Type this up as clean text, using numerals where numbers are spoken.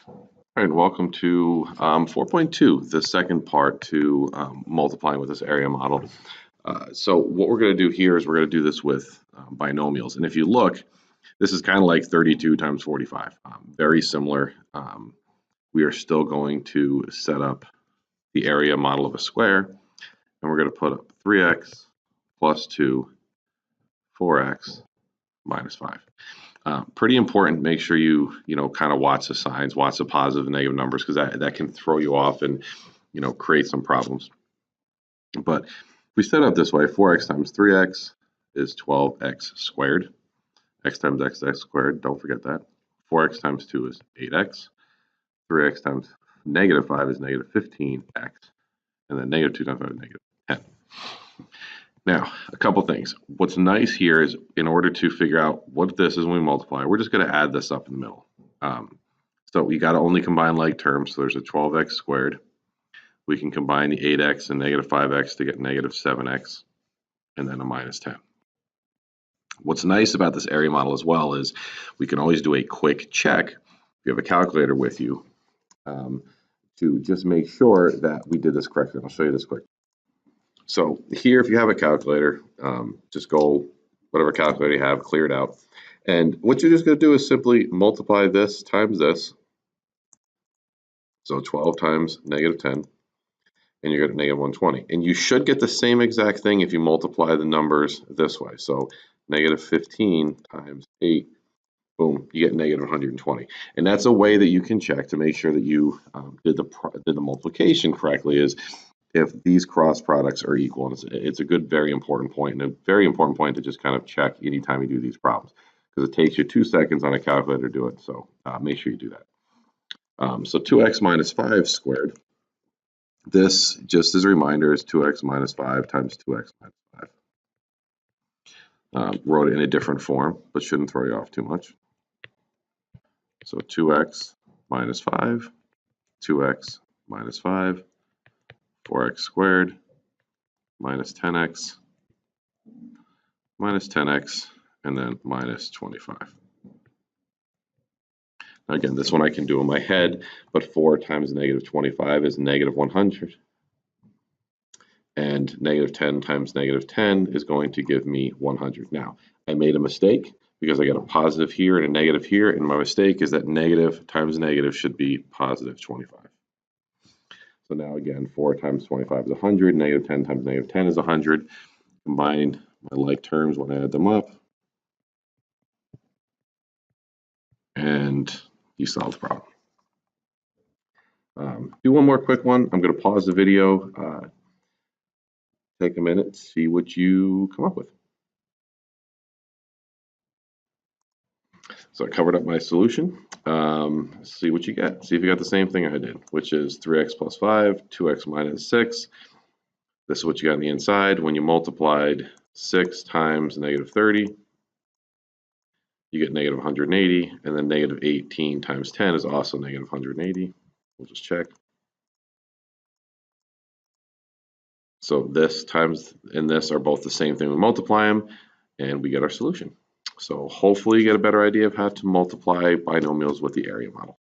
All right, and welcome to 4.2, the second part to multiplying with this area model. So what we're going to do here is we're going to do this with binomials. And if you look, this is kind of like 32 times 45, very similar. We are still going to set up the area model of a square, and we're going to put up 3x plus 2, 4x minus 5. Pretty important. Make sure you kind of watch the signs, watch the positive and negative numbers, because that can throw you off and create some problems. But if we set it up this way, 4x times 3x is 12x squared. X times x squared, don't forget that. 4x times 2 is 8x. 3x times negative 5 is negative 15x. And then negative 2 times 5 is negative 10. Now, a couple things. What's nice here is in order to figure out what this is when we multiply, we're just going to add this up in the middle. So we got to only combine like terms. So there's a 12x squared. We can combine the 8x and negative 5x to get negative 7x and then a minus 10. What's nice about this area model as well is we can always do a quick check if you have a calculator with you to just make sure that we did this correctly. I'll show you this quick. So here, if you have a calculator, just go whatever calculator you have, clear it out. And what you're just going to do is simply multiply this times this. So 12 times negative 10, and you're going to negative 120. And you should get the same exact thing if you multiply the numbers this way. So negative 15 times 8, boom, you get negative 120. And that's a way that you can check to make sure that you did the multiplication correctly, is if these cross products are equal. And it's a good, very important point, and a very important point to just kind of check anytime you do these problems, because it takes you 2 seconds on a calculator to do it. So make sure you do that. So 2x minus 5 squared. This, just as a reminder, is 2x minus 5 times 2x minus 5. Wrote it in a different form, but shouldn't throw you off too much. So 2x minus 5, 2x minus 5, 4x squared, minus 10x, minus 10x, and then minus 25. Again, this one I can do in my head, but 4 times negative 25 is negative 100. And negative 10 times negative 10 is going to give me 100. Now, I made a mistake because I got a positive here and a negative here, and my mistake is that negative times negative should be positive 25. So now again, 4 times 25 is 100, negative 10 times negative 10 is 100. Combine my like terms when I add them up, and you solve the problem. Do one more quick one. I'm going to pause the video, take a minute, see what you come up with. So I covered up my solution. See what you get. See if you got the same thing I did, which is 3x plus 5, 2x minus 6. This is what you got on the inside. When you multiplied 6 times negative 30, you get negative 180, and then negative 18 times 10 is also negative 180. We'll just check. So this times and this are both the same thing. We multiply them, and we get our solution. So hopefully you get a better idea of how to multiply binomials with the area model.